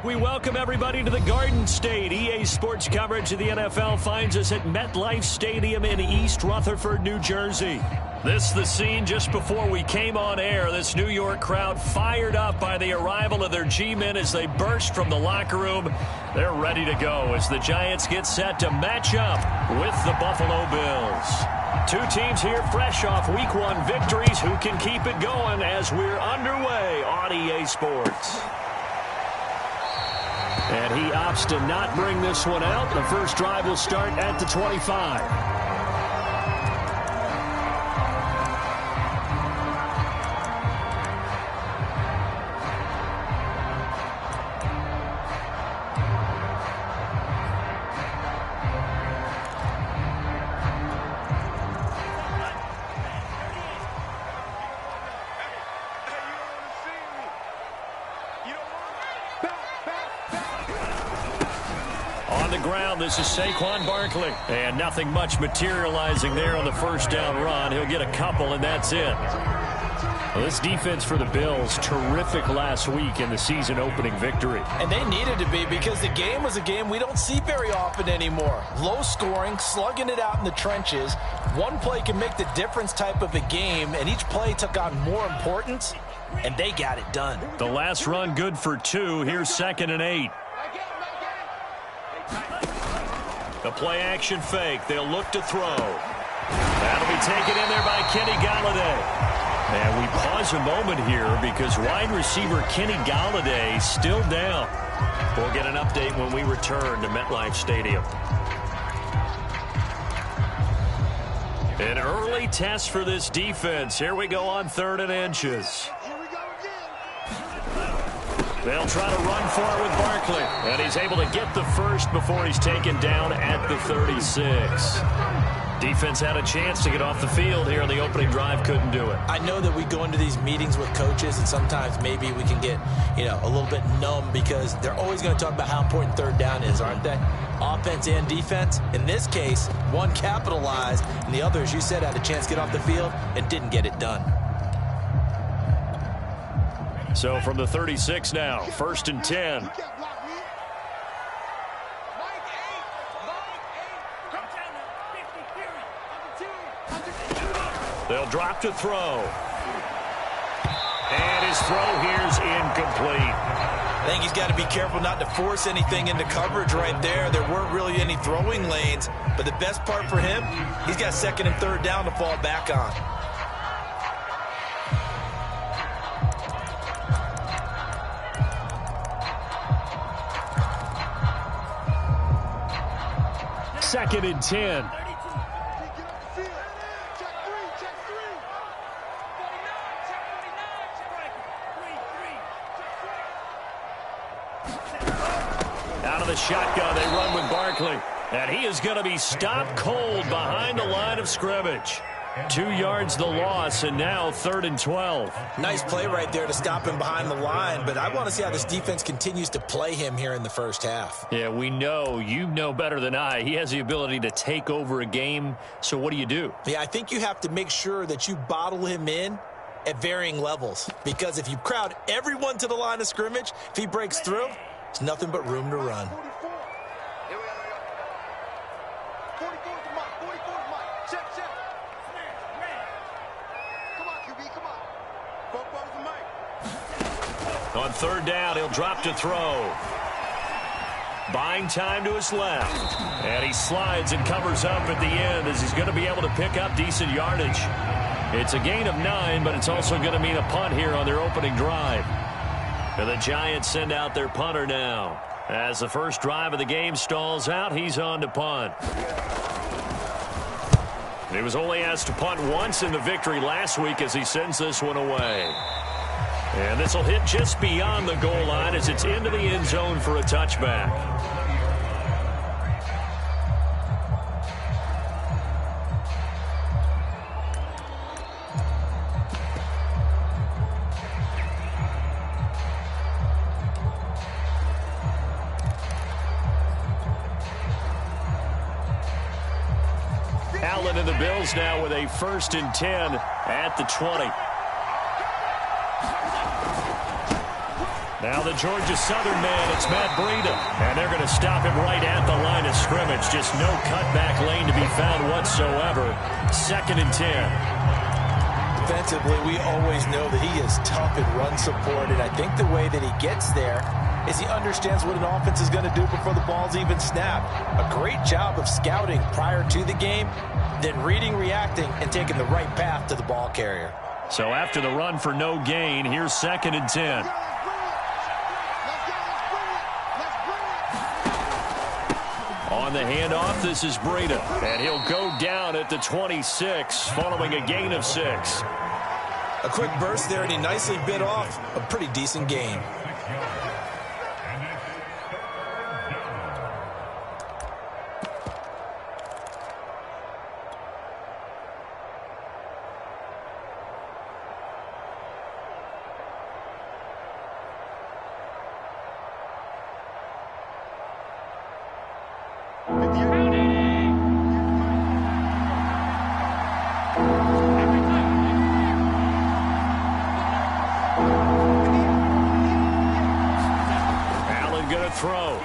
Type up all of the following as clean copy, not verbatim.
We welcome everybody to the Garden State. EA Sports coverage of the NFL finds us at MetLife Stadium in East Rutherford, New Jersey. This is the scene just before we came on air. This New York crowd fired up by the arrival of their G-men as they burst from the locker room. They're ready to go as the Giants get set to match up with the Buffalo Bills. Two teams here fresh off Week 1 victories. Who can keep it going as we're underway on EA Sports? And he opts to not bring this one out. The first drive will start at the 25. This is Saquon Barkley, and nothing much materializing there on the first down run. He'll get a couple, and that's it. Well, this defense for the Bills, terrific last week in the season opening victory. And they needed to be because the game was a game we don't see very often anymore. Low scoring, slugging it out in the trenches. One play can make the difference type of a game, and each play took on more importance, and they got it done. The last run good for 2. Here's 2nd and 8. The play-action fake. They'll look to throw. That'll be taken in there by Kenny Golladay. And we pause a moment here because wide receiver Kenny Golladay still down. We'll get an update when we return to MetLife Stadium. An early test for this defense. Here we go on 3rd and inches. They'll try to run for it with Barkley. And he's able to get the first before he's taken down at the 36. Defense had a chance to get off the field here on the opening drive. Couldn't do it. I know that we go into these meetings with coaches, and sometimes maybe we can get, a little bit numb because they're always going to talk about how important 3rd down is, aren't they? Offense and defense. In this case, one capitalized, and the other, as you said, had a chance to get off the field and didn't get it done. So from the 36 now, 1st and 10. They'll drop to throw. And his throw here's incomplete. I think he's got to be careful not to force anything into coverage right there. There weren't really any throwing lanes, but the best part for him, he's got 2nd and 3rd down to fall back on. Second and 10. Out of the shotgun, they run with Barkley. And he is going to be stopped cold behind the line of scrimmage. 2 yards the loss, and now 3rd and 12. Nice play right there to stop him behind the line, but I want to see how this defense continues to play him here in the first half. Yeah, we know. You know better than I. He has the ability to take over a game, so what do you do? Yeah, I think you have to make sure that you bottle him in at varying levels, because if you crowd everyone to the line of scrimmage, if he breaks through, it's nothing but room to run. On 3rd down, he'll drop to throw. Buying time to his left. And he slides and covers up at the end as he's going to be able to pick up decent yardage. It's a gain of 9, but it's also going to mean a punt here on their opening drive. And the Giants send out their punter now. As the first drive of the game stalls out, he's on to punt. He was only asked to punt once in the victory last week as he sends this one away. And this will hit just beyond the goal line as it's into the end zone for a touchback. Allen and the Bills now with a 1st and 10 at the 20. Now the Georgia Southern man, it's Matt Breida. And they're going to stop him right at the line of scrimmage. Just no cutback lane to be found whatsoever. 2nd and 10. Defensively, we always know that he is tough in run support, and I think the way that he gets there is he understands what an offense is going to do before the ball's even snapped. A great job of scouting prior to the game, then reading, reacting, and taking the right path to the ball carrier. So after the run for no gain, here's 2nd and 10. On the handoff, this is Breida, and he'll go down at the 26 following a gain of 6. A quick burst there, and he nicely bit off a pretty decent gain. Throw.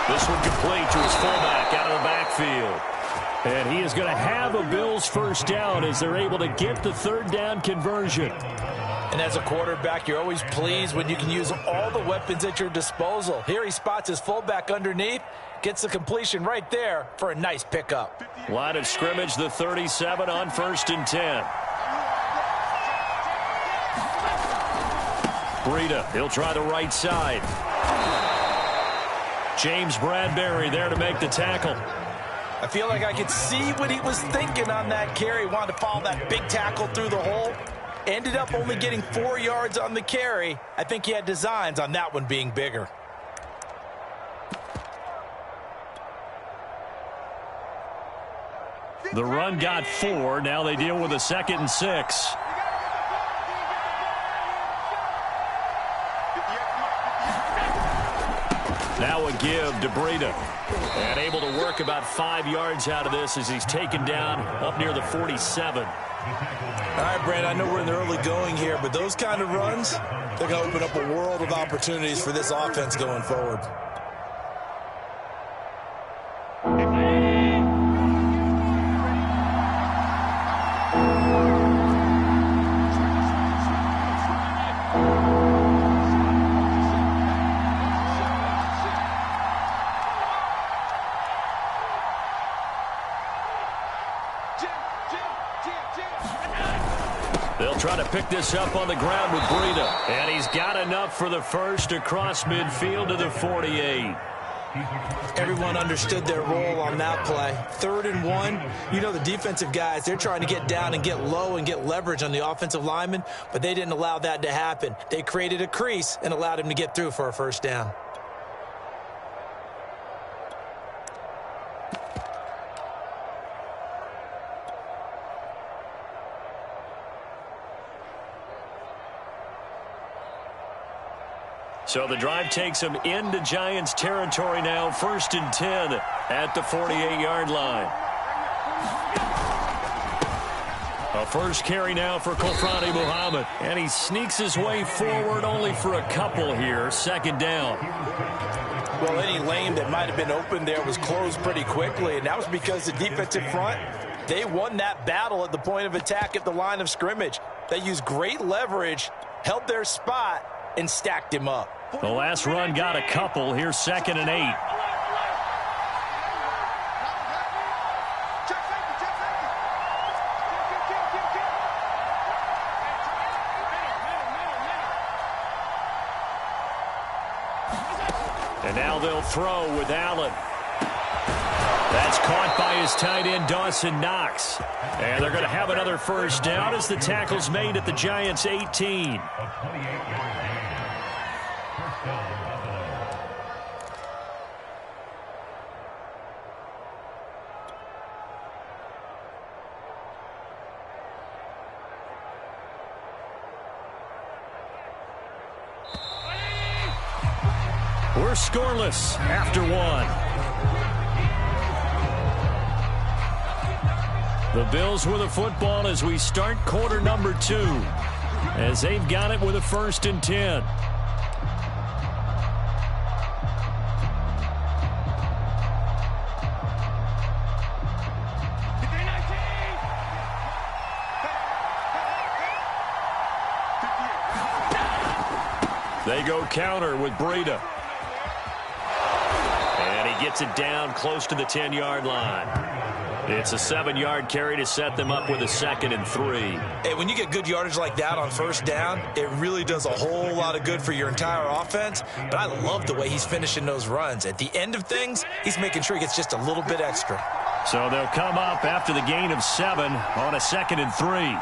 This one complete to his fullback out of the backfield. And he is going to have a Bills first down as they're able to get the 3rd down conversion. And as a quarterback, you're always pleased when you can use all the weapons at your disposal. Here he spots his fullback underneath, gets the completion right there for a nice pickup. Line of scrimmage, the 37 on 1st and 10. Breida, he'll try the right side. James Bradbury there to make the tackle. I feel like I could see what he was thinking on that carry. Wanted to follow that big tackle through the hole. Ended up only getting 4 yards on the carry. I think he had designs on that one being bigger. The run got 4. Now they deal with a 2nd and 6. Now a give to Breida. And able to work about 5 yards out of this as he's taken down up near the 47. All right, Brad, I know we're in the early going here, but those kind of runs, they're going to open up a world of opportunities for this offense going forward. They'll try to pick this up on the ground with Breida. And he's got enough for the first across midfield to the 48. Everyone understood their role on that play. 3rd and 1. You know the defensive guys, they're trying to get down and get low and get leverage on the offensive lineman, but they didn't allow that to happen. They created a crease and allowed him to get through for a first down. So the drive takes him into Giants territory now. 1st and 10 at the 48-yard line. A first carry now for Kofrani Muhammad. And he sneaks his way forward only for a couple here. 2nd down. Well, any lane that might have been open there was closed pretty quickly, and that was because the defensive front, they won that battle at the point of attack at the line of scrimmage. They used great leverage, held their spot, and stacked him up. The last run got a couple. Here's 2nd and 8. And now they'll throw with Allen. That's caught by his tight end, Dawson Knox. And they're going to have another first down as the tackle's made at the Giants' 18. We're scoreless after 1. The Bills with the football as we start quarter number 2. as they've got it with a 1st and 10. They go counter with Breida. And he gets it down close to the 10-yard line. It's a 7-yard carry to set them up with a 2nd and 3. Hey, when you get good yardage like that on 1st down, it really does a whole lot of good for your entire offense. But I love the way he's finishing those runs. At the end of things, he's making sure he gets just a little bit extra. So they'll come up after the gain of 7 on a 2nd and 3.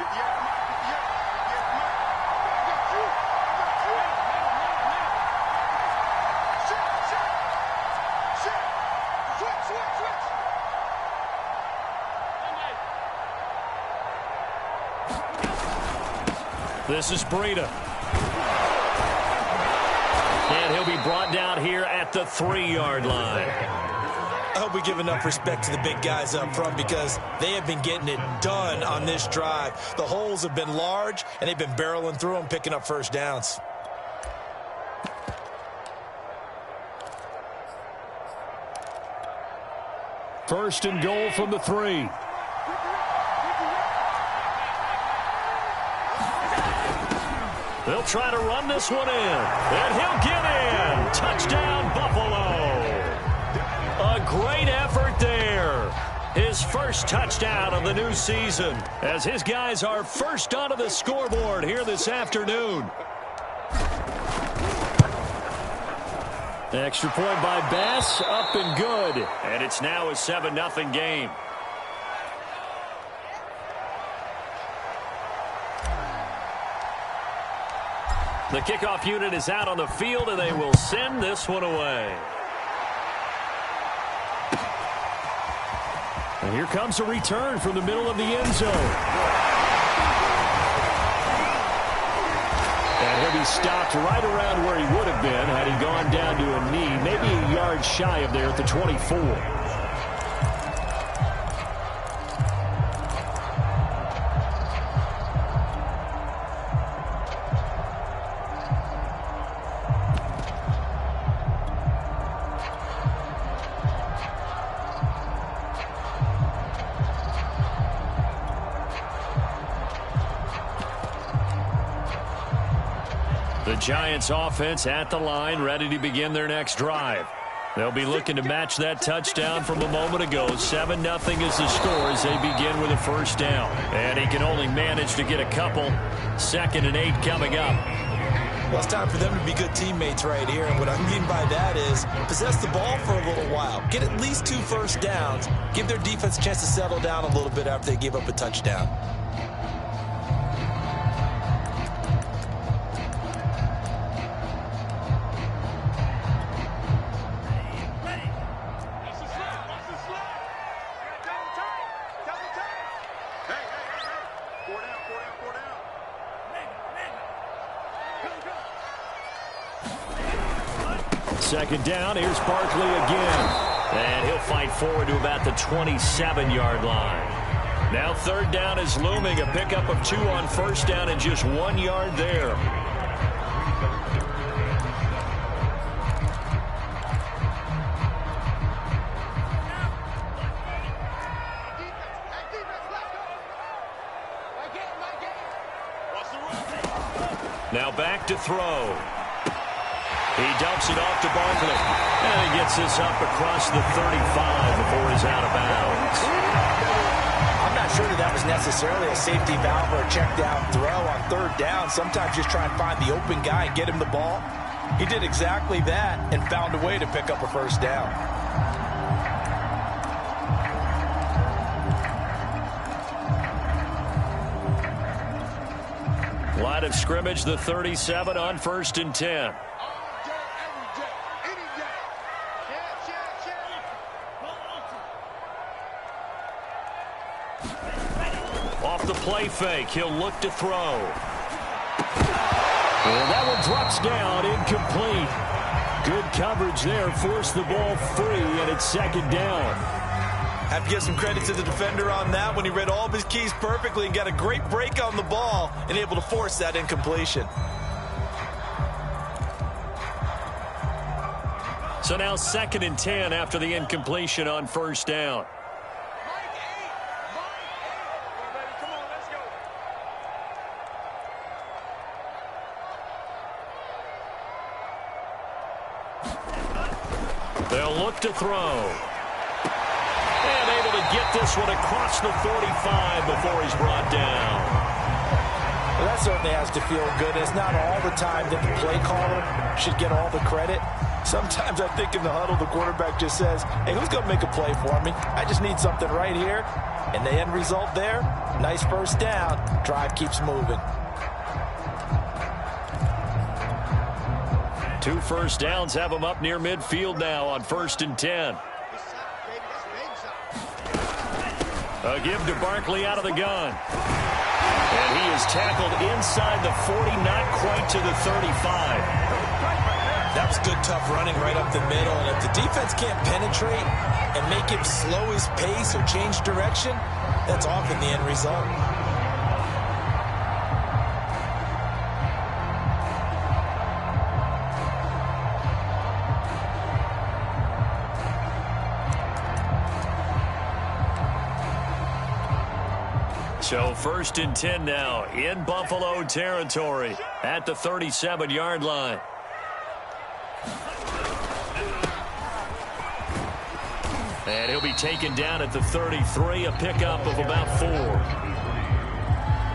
This is Breida. And he'll be brought down here at the 3-yard line. I hope we give enough respect to the big guys up front because they have been getting it done on this drive. The holes have been large, and they've been barreling through them, picking up 1st downs. First and goal from the 3. They'll try to run this one in, and he'll get in. Touchdown, Buffalo. A great effort there. His first touchdown of the new season as his guys are first onto the scoreboard here this afternoon. Extra point by Bass, up and good. And it's now a 7-0 game. The kickoff unit is out on the field, and they will send this one away. And here comes a return from the middle of the end zone. And he'll be stopped right around where he would have been had he gone down to a knee, maybe a yard shy of there at the 24. The Giants offense at the line, ready to begin their next drive. They'll be looking to match that touchdown from a moment ago. 7-0 is the score as they begin with a 1st down. And he can only manage to get a couple. 2nd and 8 coming up. Well, it's time for them to be good teammates right here. And what I mean by that is possess the ball for a little while. Get at least 2 1st downs. Give their defense a chance to settle down a little bit after they give up a touchdown. Second down, here's Barkley again. And he'll fight forward to about the 27-yard line. Now 3rd down is looming, a pickup of 2 on 1st down and just 1 yard there. Now back to throw. He dumps it off to Barkley. And he gets this up across the 35 before he's out of bounds. I'm not sure that was necessarily a safety valve or a check down throw on 3rd down. Sometimes just try and find the open guy and get him the ball. He did exactly that and found a way to pick up a 1st down. Line of scrimmage, the 37 on 1st and 10. Off the play fake, he'll look to throw. And that one drops down, incomplete. Good coverage there, forced the ball free, and it's 2nd down. Have to give some credit to the defender on that when he read all of his keys perfectly and got a great break on the ball and able to force that incompletion. So now 2nd and 10 after the incompletion on first down. They'll look to throw. And able to get this one across the 45 before he's brought down. Well, that certainly has to feel good. It's not all the time that the play caller should get all the credit. Sometimes I think in the huddle, the quarterback just says, hey, who's going to make a play for me? I just need something right here. And the end result there, nice first down. Drive keeps moving. 2 first downs have him up near midfield now on 1st and 10. A give to Barkley out of the gun. And he is tackled inside the 40, not quite to the 35. That was good, tough running right up the middle. And if the defense can't penetrate and make him slow his pace or change direction, that's often the end result. So 1st and 10 now in Buffalo territory at the 37-yard line. And he'll be taken down at the 33, a pickup of about 4.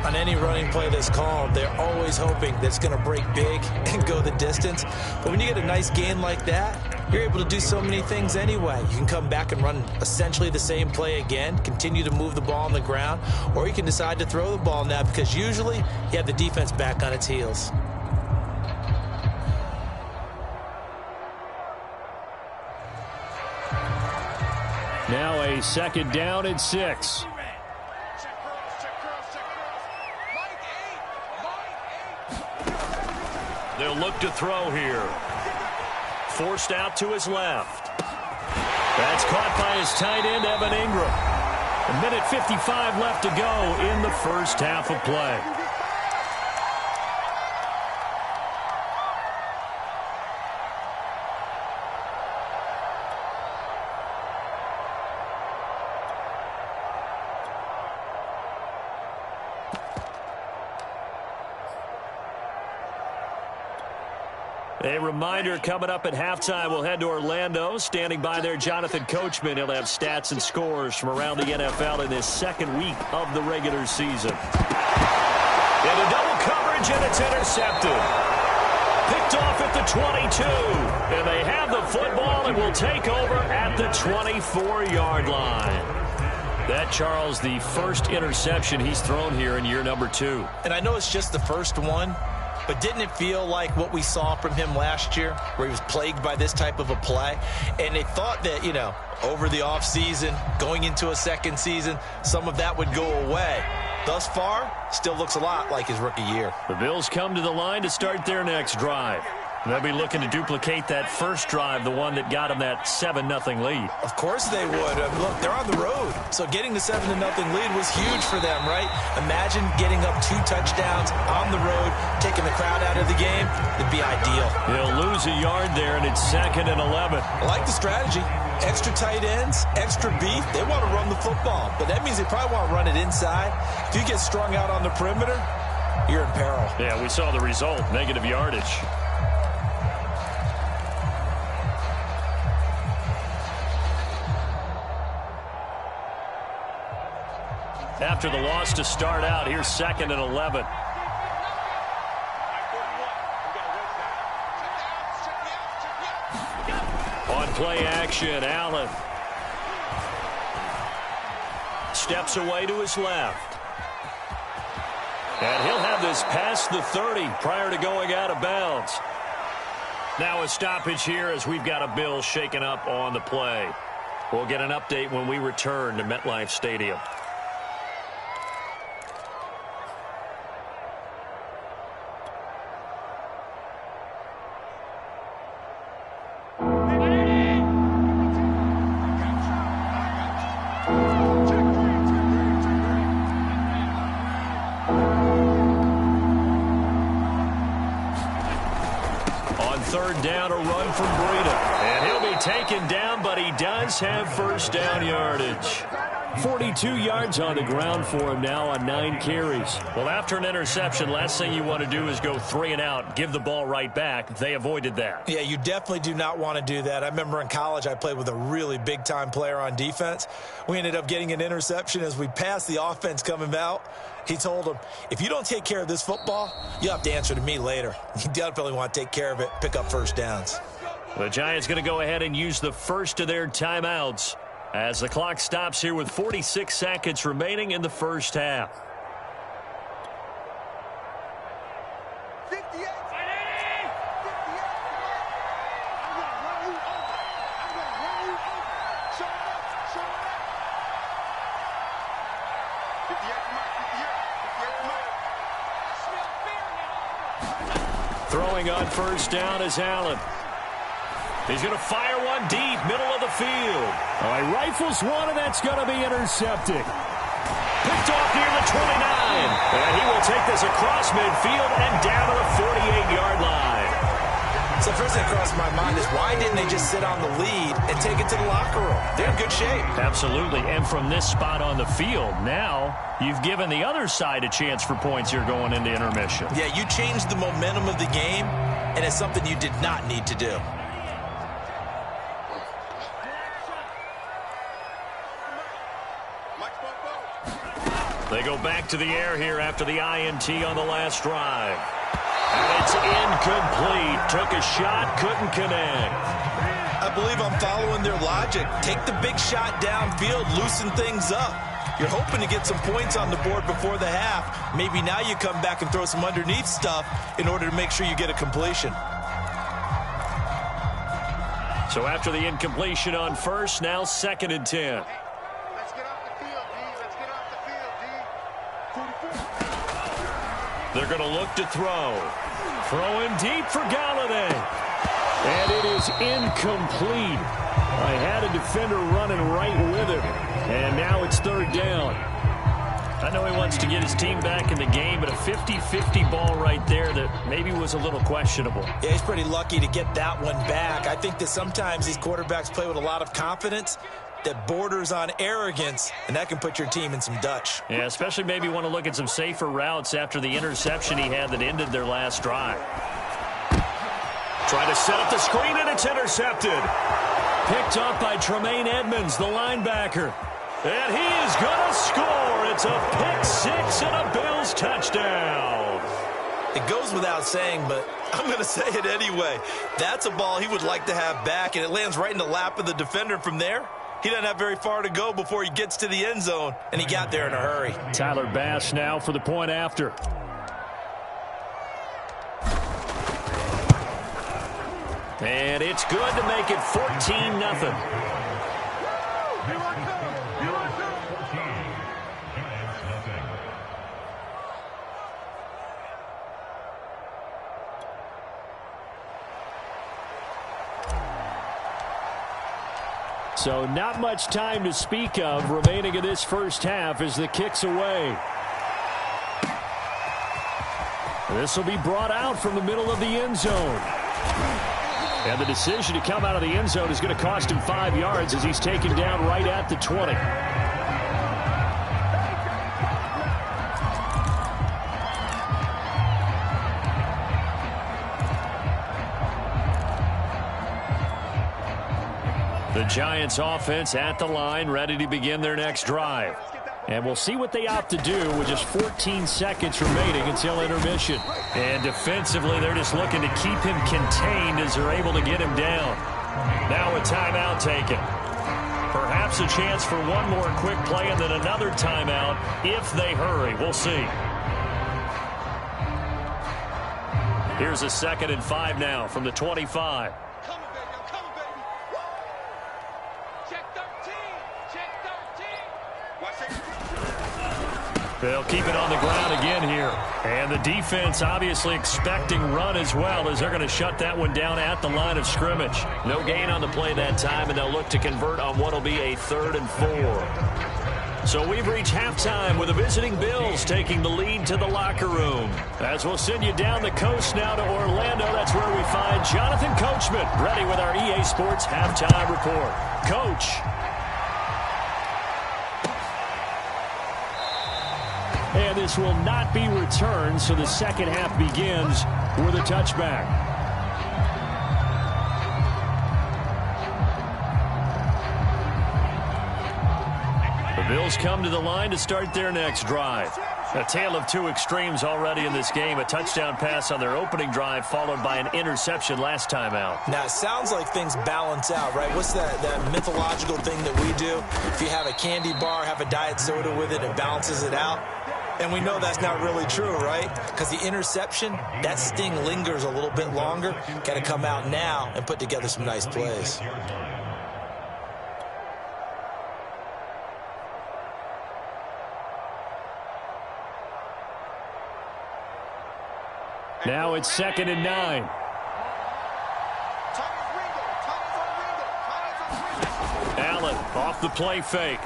On any running play that's called, they're always hoping that it's going to break big and go the distance. But when you get a nice gain like that, you're able to do so many things anyway. You can come back and run essentially the same play again, continue to move the ball on the ground, or you can decide to throw the ball now because usually you have the defense back on its heels. Now a 2nd down and 6. They'll look to throw here. Forced out to his left. That's caught by his tight end, Evan Ingram. 1:55 left to go in the first half of play. A reminder, coming up at halftime, we'll head to Orlando. Standing by there, Jonathan Coachman. He'll have stats and scores from around the NFL in this 2nd week of the regular season. And a double coverage, and it's intercepted. Picked off at the 22. And they have the football and will take over at the 24-yard line. That, Charles, the first interception he's thrown here in year number 2. And I know it's just the first one, but didn't it feel like what we saw from him last year, where he was plagued by this type of a play? And they thought that, you know, over the offseason, going into a 2nd season, some of that would go away. Thus far, still looks a lot like his rookie year. The Bills come to the line to start their next drive. They'll be looking to duplicate that first drive, the one that got them that 7-0 lead. Of course they would. Look, they're on the road. So getting the 7-0 lead was huge for them, right? Imagine getting up 2 touchdowns on the road, taking the crowd out of the game. It'd be ideal. They'll lose a yard there, and it's 2nd and 11. I like the strategy. Extra tight ends, extra beef. They want to run the football, but that means they probably want to run it inside. If you get strung out on the perimeter, you're in peril. Yeah, we saw the result, negative yardage. After the loss to start out, here's 2nd and 11. On play action, Allen steps away to his left. And he'll have this past the 30 prior to going out of bounds. Now a stoppage here as we've got a Bill shaken up on the play. We'll get an update when we return to MetLife Stadium. third down, a run from Breida. And he'll be taken down, but he does have first down yardage. 42 yards on the ground for him now on 9 carries. Well, after an interception, last thing you want to do is go 3 and out, give the ball right back. They avoided that. Yeah, you definitely do not want to do that. I remember in college I played with a really big-time player on defense. We ended up getting an interception as we passed the offense coming out. He told him, if you don't take care of this football, you'll have to answer to me later. You definitely want to take care of it, pick up first downs. The Giants going to go ahead and use the first of their timeouts as the clock stops here with 46 seconds remaining in the first half. Throwing on first down is Allen. He's going to fire one deep, middle of the field. All right, rifles one, and that's going to be intercepted. Picked off near the 29. And he will take this across midfield and down to the 48-yard line. So the first thing that crossed my mind is why didn't they just sit on the lead and take it to the locker room? They're in good shape. Absolutely, and from this spot on the field, now you've given the other side a chance for points here going into intermission. Yeah, you changed the momentum of the game, and it's something you did not need to do. They go back to the air here after the INT on the last drive. And it's incomplete. Took a shot, couldn't connect. I believe I'm following their logic. Take the big shot downfield, loosen things up. You're hoping to get some points on the board before the half. Maybe now you come back and throw some underneath stuff in order to make sure you get a completion. So after the incompletion on first, now 2nd and 10. They're going to look to throw. Throwing deep for Galladay. And it is incomplete. I had a defender running right with him. And now it's 3rd down. I know he wants to get his team back in the game, but a 50-50 ball right there that maybe was a little questionable. Yeah, he's pretty lucky to get that one back. I think that sometimes these quarterbacks play with a lot of confidence that borders on arrogance, and that can put your team in some Dutch. Yeah, especially maybe want to look at some safer routes after the interception he had that ended their last drive. Trying to set up the screen, and it's intercepted. Picked up by Tremaine Edmonds, the linebacker. And he is going to score. It's a pick-6 and a Bills touchdown. It goes without saying, but I'm going to say it anyway. That's a ball he would like to have back, and it lands right in the lap of the defender from there. He doesn't have very far to go before he gets to the end zone, and he got there in a hurry. Tyler Bass now for the point after. And it's good to make it 14-0. So not much time to speak of remaining in this first half as the kick's away. This will be brought out from the middle of the end zone. And the decision to come out of the end zone is going to cost him 5 yards as he's taken down right at the 20. The Giants offense at the line, ready to begin their next drive. And we'll see what they opt to do with just 14 seconds remaining until intermission. And defensively, they're just looking to keep him contained as they're able to get him down. Now a timeout taken. Perhaps a chance for one more quick play and then another timeout if they hurry. We'll see. Here's a 2nd and 5 now from the 25. They'll keep it on the ground again here. And the defense obviously expecting run as well as they're going to shut that one down at the line of scrimmage. No gain on the play that time, and they'll look to convert on what will be a 3rd and 4. So we've reached halftime with the visiting Bills taking the lead to the locker room. As we'll send you down the coast now to Orlando. That's where we find Jonathan Coachman, ready with our EA Sports halftime report. Coach. And this will not be returned, so the second half begins with a touchback. The Bills come to the line to start their next drive. A tale of two extremes already in this game. A touchdown pass on their opening drive, followed by an interception last time out. Now, it sounds like things balance out, right? What's that mythological thing that we do? If you have a candy bar, have a diet soda with it, it balances it out. And we know that's not really true, right? Because the interception, that sting lingers a little bit longer. Got to come out now and put together some nice plays. Now it's 2nd and 9. Allen off the play fake.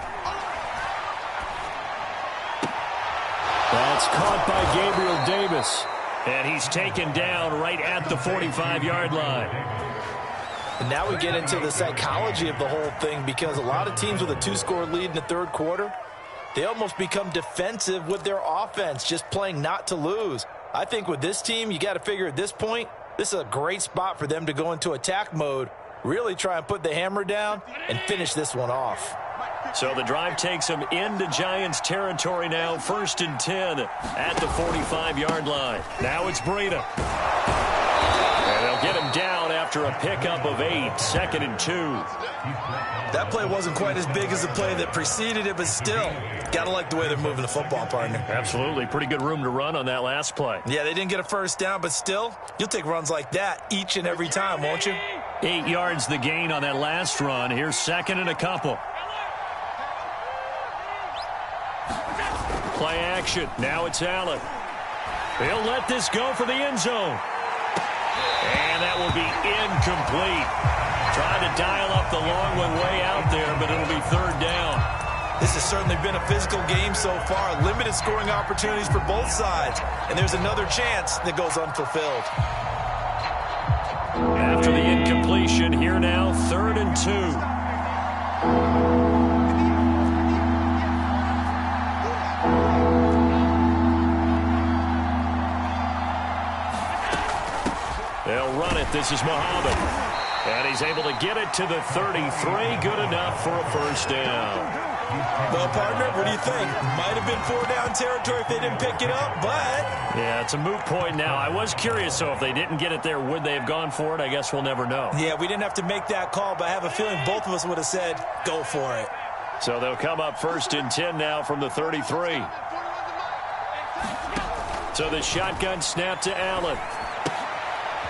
That's caught by Gabriel Davis. And he's taken down right at the 45-yard line. And now we get into the psychology of the whole thing, because a lot of teams with a 2-score lead in the third quarter, they almost become defensive with their offense, just playing not to lose. I think with this team, you got to figure at this point, this is a great spot for them to go into attack mode, really try and put the hammer down and finish this one off. So the drive takes them into Giants territory now, 1st and 10 at the 45-yard line. Now it's Breida. And they'll get him down after a pickup of 8, 2nd and 2. That play wasn't quite as big as the play that preceded it, but still, got to like the way they're moving the football, partner. Absolutely. Pretty good room to run on that last play. Yeah, they didn't get a first down, but still, you'll take runs like that each and every time, won't you? 8 yards the gain on that last run. Here's 2nd and a couple. Play action. Now it's Allen. He'll let this go for the end zone. And that will be incomplete. Trying to dial up the long one way out there, but it'll be 3rd down. This has certainly been a physical game so far. Limited scoring opportunities for both sides. And there's another chance that goes unfulfilled. After the incompletion, here now, 3rd and 2. They'll run it. This is Muhammad. And he's able to get it to the 33. Good enough for a 1st down. Well, partner, what do you think? Might have been 4-down territory if they didn't pick it up, but... Yeah, it's a moot point now. I was curious, so if they didn't get it there, would they have gone for it? I guess we'll never know. Yeah, we didn't have to make that call, but I have a feeling both of us would have said, go for it. So they'll come up 1st and 10 now from the 33. So the shotgun snap to Allen.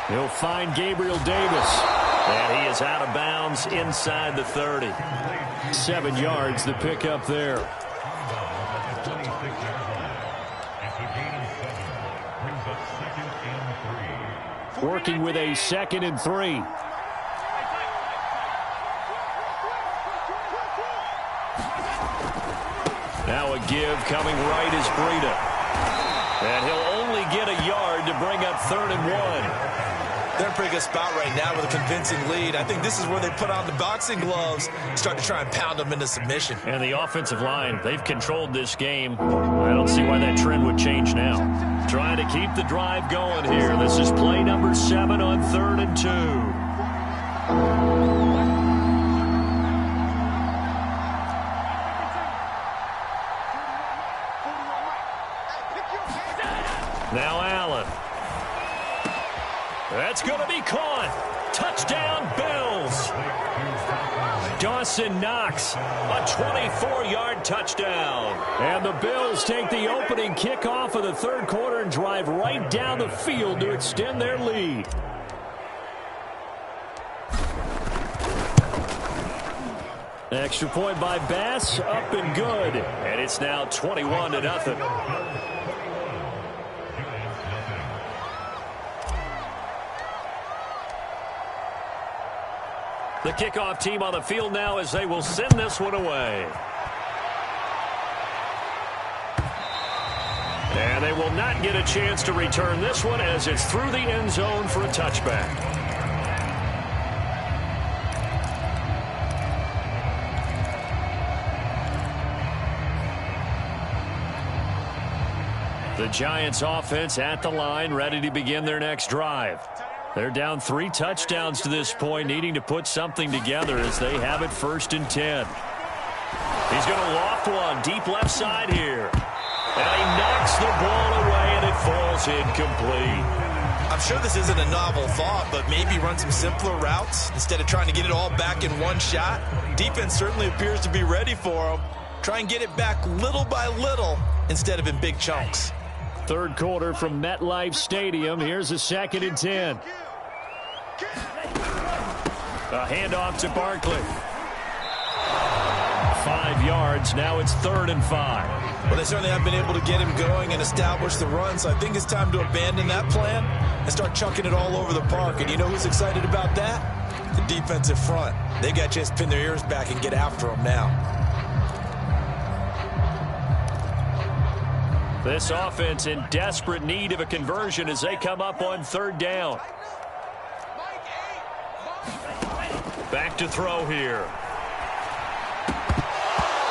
He'll find Gabriel Davis. And he is out of bounds inside the 30. 7 yards the pickup there. Working with a 2nd and 3. Now a give coming right is Breida. And he'll only get a yard to bring up 3rd and 1. They're in a pretty good spot right now with a convincing lead. I think this is where they put on the boxing gloves, start to try and pound them into submission. And the offensive line, they've controlled this game. I don't see why that trend would change now. Trying to keep the drive going here. This is play number 7 on 3rd and 2. Now Allen. That's going to be caught. Touchdown, Bills. Dawson Knox, a 24-yard touchdown. And the Bills take the opening kickoff of the third quarter and drive right down the field to extend their lead. Extra point by Bass, up and good. And it's now 21-0. The kickoff team on the field now as they will send this one away. And they will not get a chance to return this one as it's through the end zone for a touchback. The Giants offense at the line, ready to begin their next drive. They're down 3 touchdowns to this point, needing to put something together as they have it 1st and 10. He's going to loft one deep left side here. And he knocks the ball away, and it falls incomplete. I'm sure this isn't a novel thought, but maybe run some simpler routes instead of trying to get it all back in one shot. Defense certainly appears to be ready for him. Try and get it back little by little instead of in big chunks. Third quarter from MetLife Stadium. Here's a 2nd and 10. A handoff to Barkley. 5 yards. Now it's 3rd and 5. Well, they certainly have been able to get him going and establish the run, so I think it's time to abandon that plan and start chunking it all over the park. And you know who's excited about that? The defensive front. They got a chance to pin their ears back and get after him now. This offense in desperate need of a conversion as they come up on 3rd down. Back to throw here.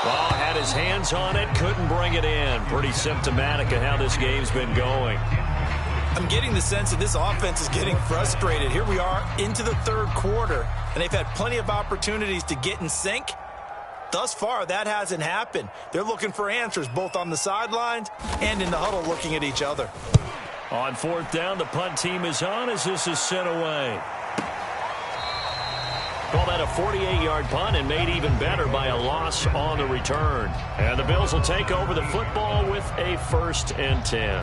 Ball had his hands on it, couldn't bring it in. Pretty symptomatic of how this game's been going. I'm getting the sense that this offense is getting frustrated. Here we are into the 3rd quarter, and they've had plenty of opportunities to get in sync. Thus far, that hasn't happened. They're looking for answers both on the sidelines and in the huddle looking at each other. On 4th down, the punt team is on as this is sent away. Call that a 48-yard punt and made even better by a loss on the return. And the Bills will take over the football with a 1st and 10.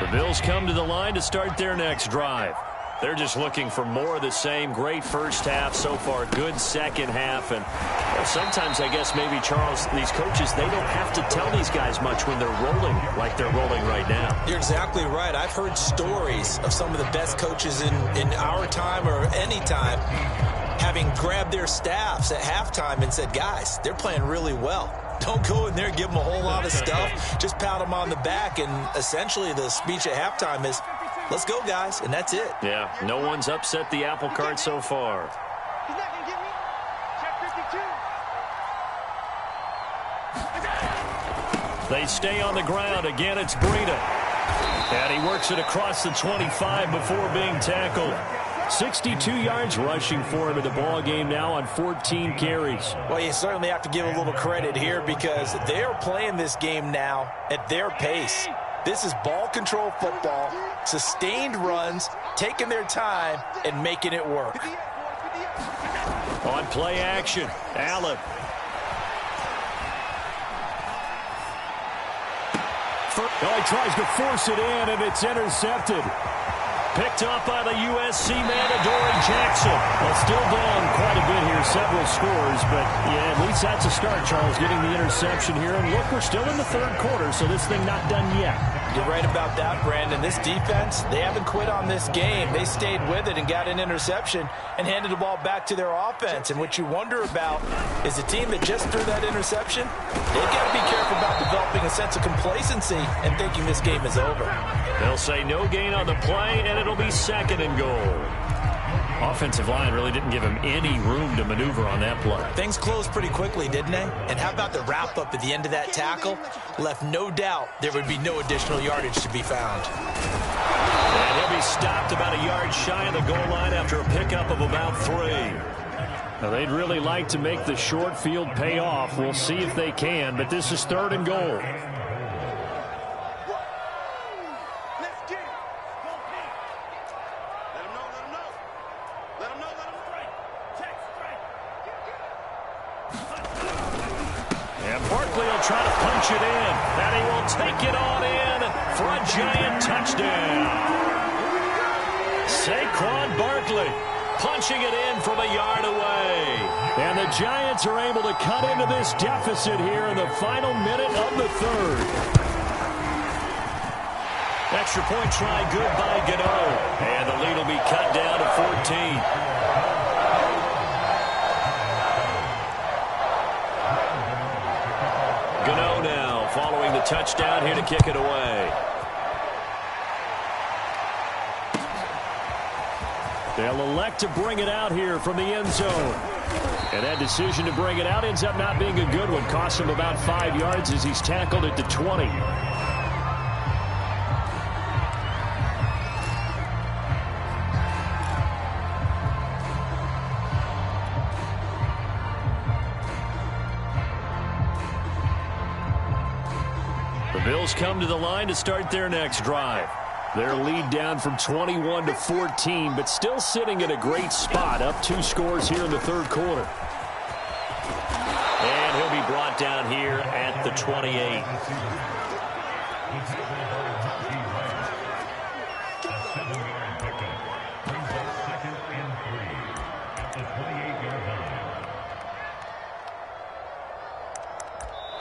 The Bills come to the line to start their next drive. They're just looking for more of the same. Great first half so far. Good second half. And sometimes, I guess, maybe, Charles, these coaches, they don't have to tell these guys much when they're rolling like they're rolling right now. You're exactly right. I've heard stories of some of the best coaches in our time or any time having grabbed their staffs at halftime and said, guys, they're playing really well. Don't go in there and give them a whole lot of stuff. Just pat them on the back. And essentially the speech at halftime is, let's go, guys, and that's it. Yeah, no one's upset the apple cart so far. He's not going to get me. Check 52. They stay on the ground. Again, it's Breida. And he works it across the 25 before being tackled. 62 yards rushing for him in the ball game now on 14 carries. Well, you certainly have to give a little credit here because they're playing this game now at their pace. This is ball control football, sustained runs, taking their time, and making it work. On play action, Allen. Oh, he tries to force it in, and it's intercepted. Picked up by the USC man, Adoree Jackson. Well, still down quite a bit here, several scores, but yeah, at least that's a start, Charles, getting the interception here. And look, we're still in the 3rd quarter, so this thing not done yet. You're right about that, Brandon. This defense, they haven't quit on this game. They stayed with it and got an interception and handed the ball back to their offense. And what you wonder about is the team that just threw that interception, they've got to be careful about developing a sense of complacency and thinking this game is over. They'll say no gain on the play, and it'll be 2nd and goal. Offensive line really didn't give him any room to maneuver on that play. Things closed pretty quickly, didn't they? And how about the wrap-up at the end of that tackle? Left no doubt there would be no additional yardage to be found. And he'll be stopped about a yard shy of the goal line after a pickup of about 3. Now, they'd really like to make the short field pay off. We'll see if they can, but this is 3rd and goal. Try to punch it in, and he will take it on in for a giant touchdown. Saquon Barkley punching it in from a yard away. And the Giants are able to cut into this deficit here in the final minute of the 3rd. Extra point try good by Gano. And the lead will be cut down to 14. Gano now following the touchdown here to kick it away. They'll elect to bring it out here from the end zone. And that decision to bring it out ends up not being a good one. Cost him about 5 yards as he's tackled at the 20. The Bills come to the line to start their next drive. Their lead down from 21 to 14, but still sitting in a great spot, up 2 scores here in the third quarter. And he'll be brought down here at the 28.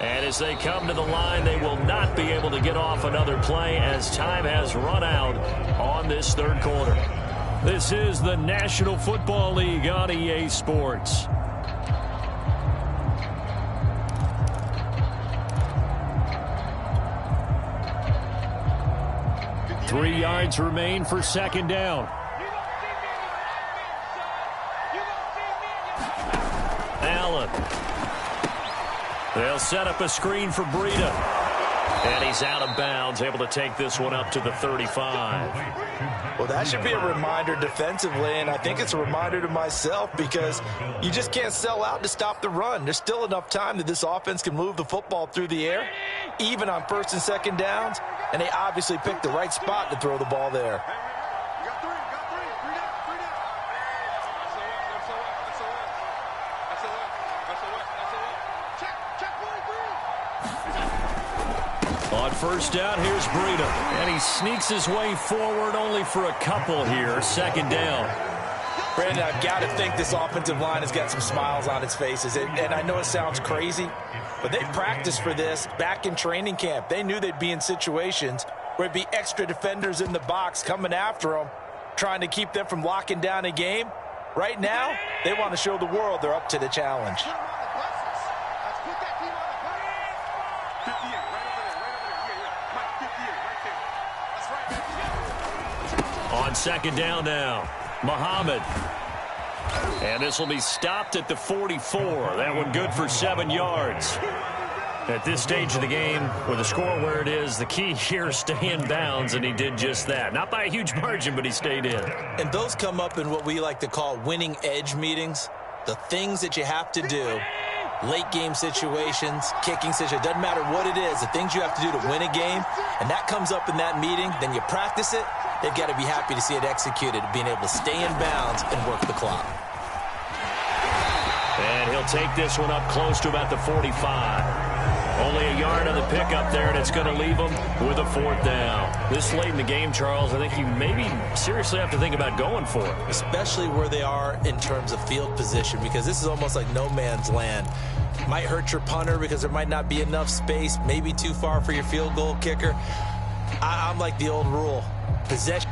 And as they come to the line, they will not be able to get off another play as time has run out on this third quarter. This is the National Football League on EA Sports. Three yards remain for second down. Allen. They'll set up a screen for Breida. And he's out of bounds, able to take this one up to the 35. Well, that should be a reminder defensively, and I think it's a reminder to myself because you just can't sell out to stop the run. There's still enough time that this offense can move the football through the air, even on first and second downs, and they obviously picked the right spot to throw the ball there. On first down, here's Breida. And he sneaks his way forward only for a couple here. Second down. Brandon, I've got to think this offensive line has got some smiles on its faces. And I know it sounds crazy, but they practiced for this back in training camp. They knew they'd be in situations where it'd be extra defenders in the box coming after them, trying to keep them from locking down a game. Right now, they want to show the world they're up to the challenge. On second down now, Muhammad. And this will be stopped at the 44. That one good for 7 yards. At this stage of the game, with the score where it is, the key here is stay in bounds, and he did just that. Not by a huge margin, but he stayed in. And those come up in what we like to call winning edge meetings. The things that you have to do, late game situations, kicking situations, doesn't matter what it is, the things you have to do to win a game, and that comes up in that meeting, then you practice it. They've got to be happy to see it executed, being able to stay in bounds and work the clock. And he'll take this one up close to about the 45. Only a yard on the pickup there, and it's going to leave him with a fourth down. This late in the game, Charles, I think you maybe seriously have to think about going for it. Especially where they are in terms of field position, because this is almost like no man's land. Might hurt your punter because there might not be enough space, maybe too far for your field goal kicker. I'm like the old rule. Possession.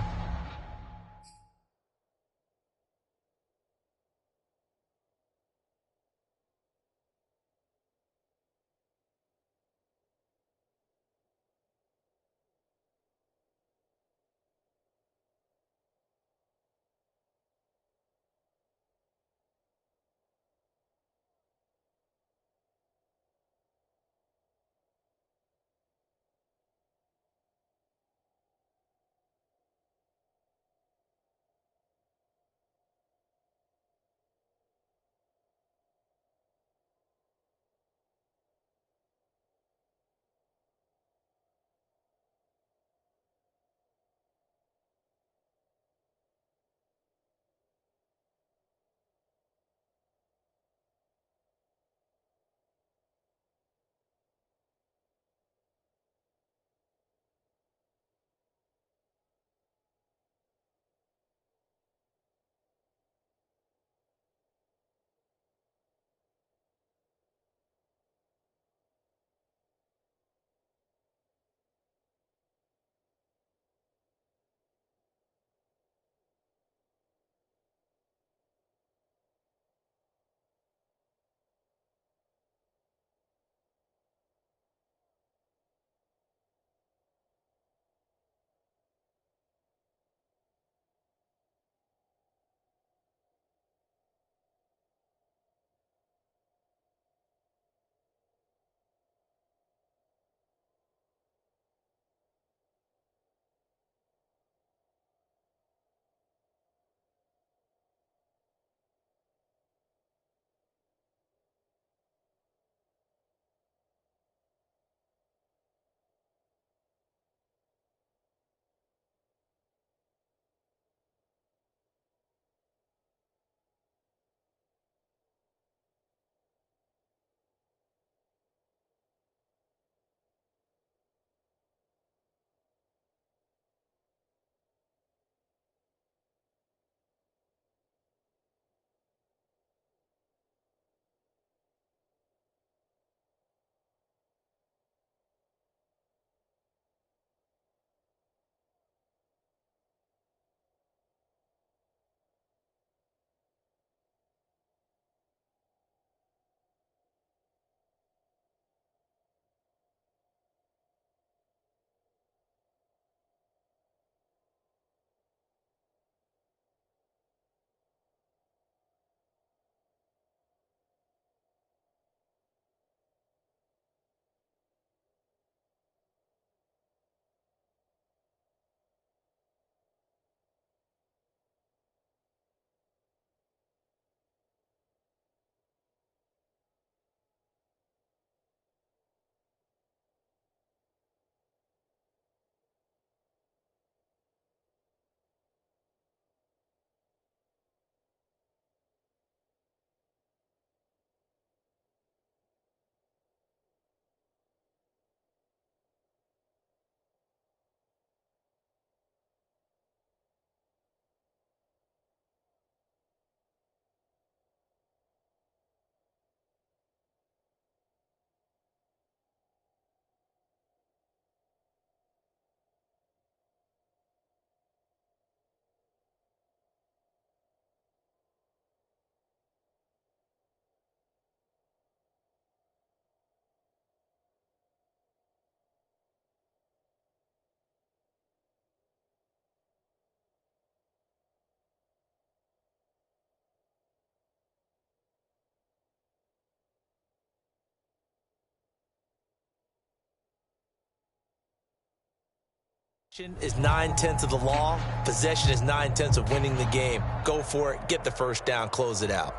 Is 9/10 of the law. Possession is 9/10 of winning the game. Go for it. Get the first down. Close it out.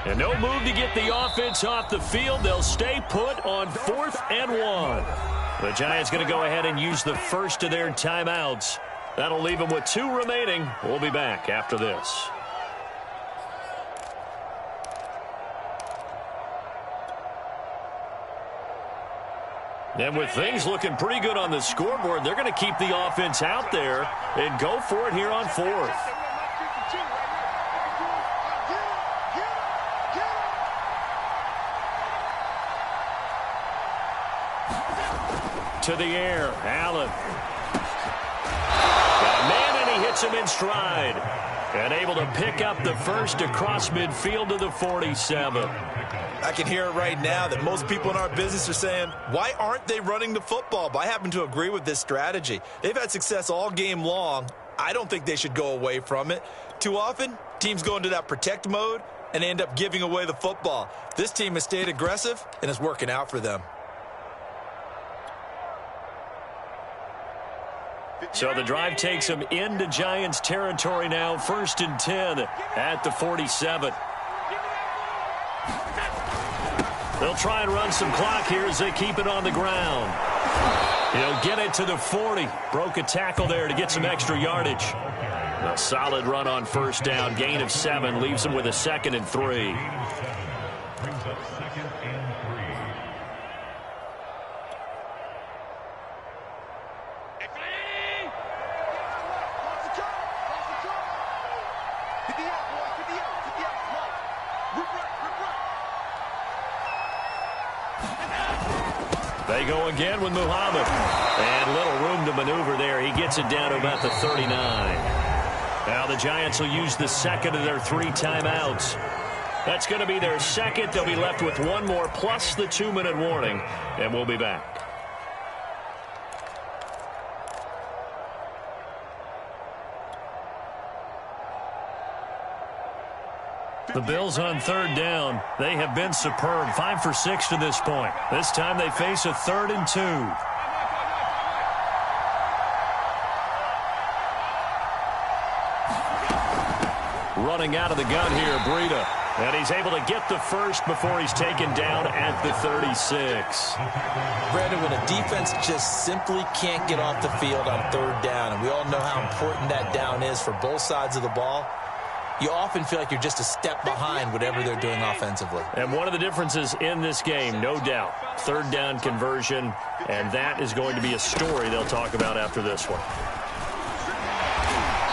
And no move to get the offense off the field. They'll stay put on 4th and 1. The Giants going to go ahead and use the first of their timeouts. That'll leave them with 2 remaining. We'll be back after this. And with things looking pretty good on the scoreboard, they're going to keep the offense out there and go for it here on 4th. To the air, Allen. Got a man, and he hits him in stride. And able to pick up the first across midfield to the 47. I can hear it right now that most people in our business are saying, why aren't they running the football? But I happen to agree with this strategy. They've had success all game long. I don't think they should go away from it. Too often, teams go into that protect mode and end up giving away the football. This team has stayed aggressive, and it's working out for them. So the drive takes them into Giants territory now. 1st and 10 at the 47. They'll try and run some clock here as they keep it on the ground. He'll get it to the 40. Broke a tackle there to get some extra yardage. A solid run on 1st down. Gain of 7 leaves him with a 2nd and 3. They go again with Muhammad. And little room to maneuver there. He gets it down to about the 39. Now the Giants will use the 2nd of their 3 timeouts. That's going to be their 2nd. They'll be left with 1 more plus the 2-minute warning. And we'll be back. The Bills on 3rd down. They have been superb. 5 for 6 to this point. This time they face a 3rd and 2. Running out of the gun here, Breida. And he's able to get the first before he's taken down at the 36. Brandon, when a defense just simply can't get off the field on 3rd down, and we all know how important that down is for both sides of the ball, you often feel like you're just a step behind whatever they're doing offensively. And one of the differences in this game, no doubt, 3rd down conversion, and that is going to be a story they'll talk about after this one.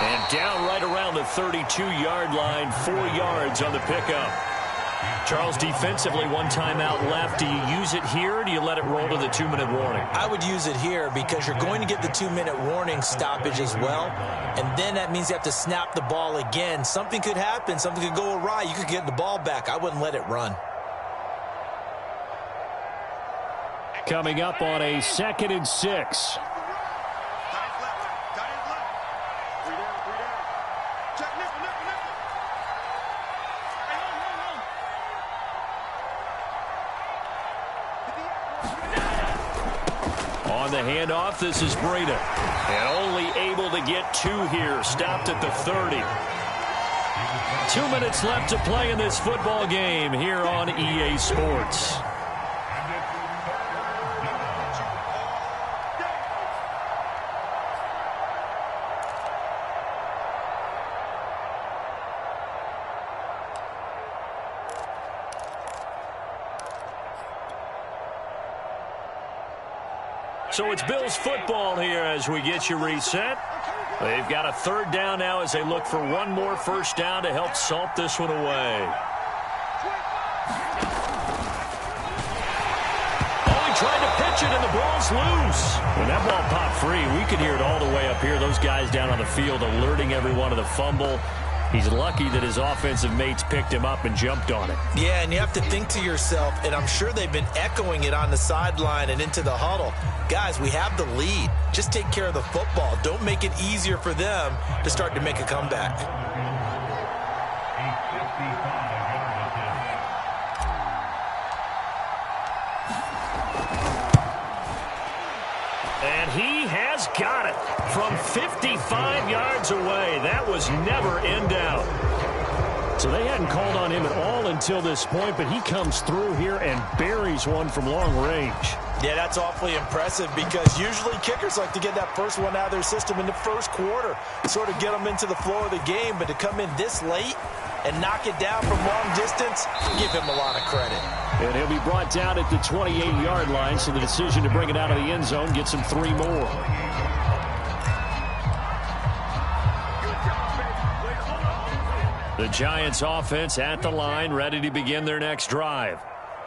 And down right around the 32-yard line, 4 yards on the pickup. Charles, defensively, 1 timeout left. Do you use it here, or do you let it roll to the 2-minute warning? I would use it here because you're going to get the 2-minute warning stoppage as well, and then that means you have to snap the ball again. Something could happen. Something could go awry. You could get the ball back. I wouldn't let it run. Coming up on a 2nd and 6. On the handoff, this is Breida. And only able to get 2 here. Stopped at the 30. 2 minutes left to play in this football game here on EA Sports. So it's Bills football here as we get you reset. They've got a 3rd down now as they look for 1 more 1st down to help salt this one away. Oh, he tried to pitch it and the ball's loose. When that ball popped free, we could hear it all the way up here. Those guys down on the field alerting everyone of the fumble. He's lucky that his offensive mates picked him up and jumped on it. Yeah, and you have to think to yourself, and I'm sure they've been echoing it on the sideline and into the huddle. Guys, we have the lead. Just take care of the football. Don't make it easier for them to start to make a comeback. And he has got it from 55 yards away. That was never in doubt. So they hadn't called on him at all until this point, but he comes through here and buries one from long range. Yeah, that's awfully impressive because usually kickers like to get that first one out of their system in the first quarter, sort of get them into the flow of the game, but to come in this late and knock it down from long distance, give him a lot of credit. And he'll be brought down at the 28-yard line, so the decision to bring it out of the end zone gets him 3 more. The Giants offense at the line, ready to begin their next drive.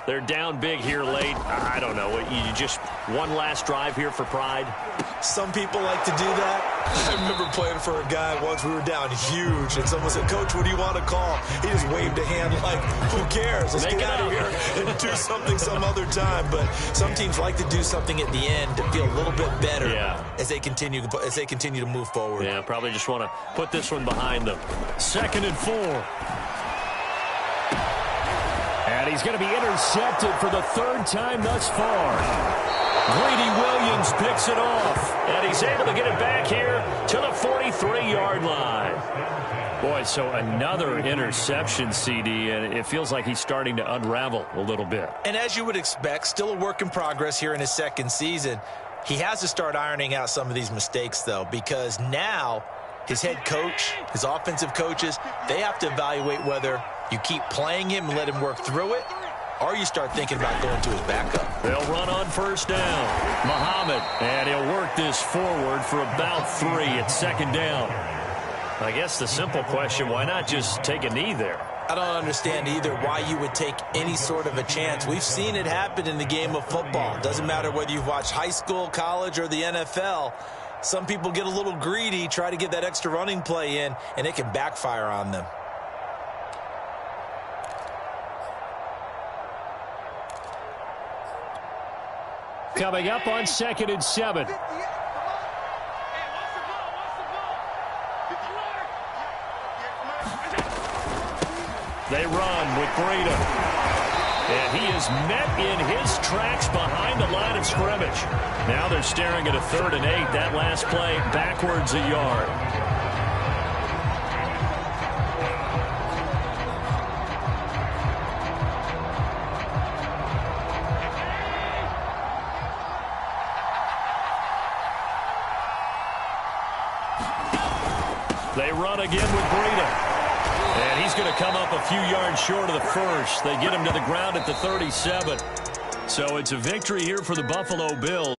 They're down big here late. I don't know. You just one last drive here for pride? Some people like to do that. I remember playing for a guy once. We were down huge, and someone said, "Coach, what do you want to call?" He just waved a hand like, who cares? Let's get out of here and do something some other time. But some teams like to do something at the end to feel a little bit better as they continue to move forward. Yeah, probably just want to put this one behind them. 2nd and 4. And he's going to be intercepted for the 3rd time thus far. Greedy Williams picks it off, and he's able to get it back here to the 43-yard line. Boy, so another interception, CD, and it feels like he's starting to unravel a little bit. And as you would expect, still a work in progress here in his 2nd season. He has to start ironing out some of these mistakes, though, because now his head coach, his offensive coaches, they have to evaluate whether you keep playing him and let him work through it, or you start thinking about going to his backup. They'll run on 1st down. Muhammad, and he'll work this forward for about 3 at 2nd down. I guess the simple question, why not just take a knee there? I don't understand either why you would take any sort of a chance. We've seen it happen in the game of football. It doesn't matter whether you've watched high school, college, or the NFL. Some people get a little greedy, try to get that extra running play in, and it can backfire on them. Coming up on 2nd and 7. They run with Breida. And he is met in his tracks behind the line of scrimmage. Now they're staring at a 3rd and 8. That last play backwards a yard. They run again with Breida. And he's going to come up a few yards short of the 1st. They get him to the ground at the 37. So it's a victory here for the Buffalo Bills.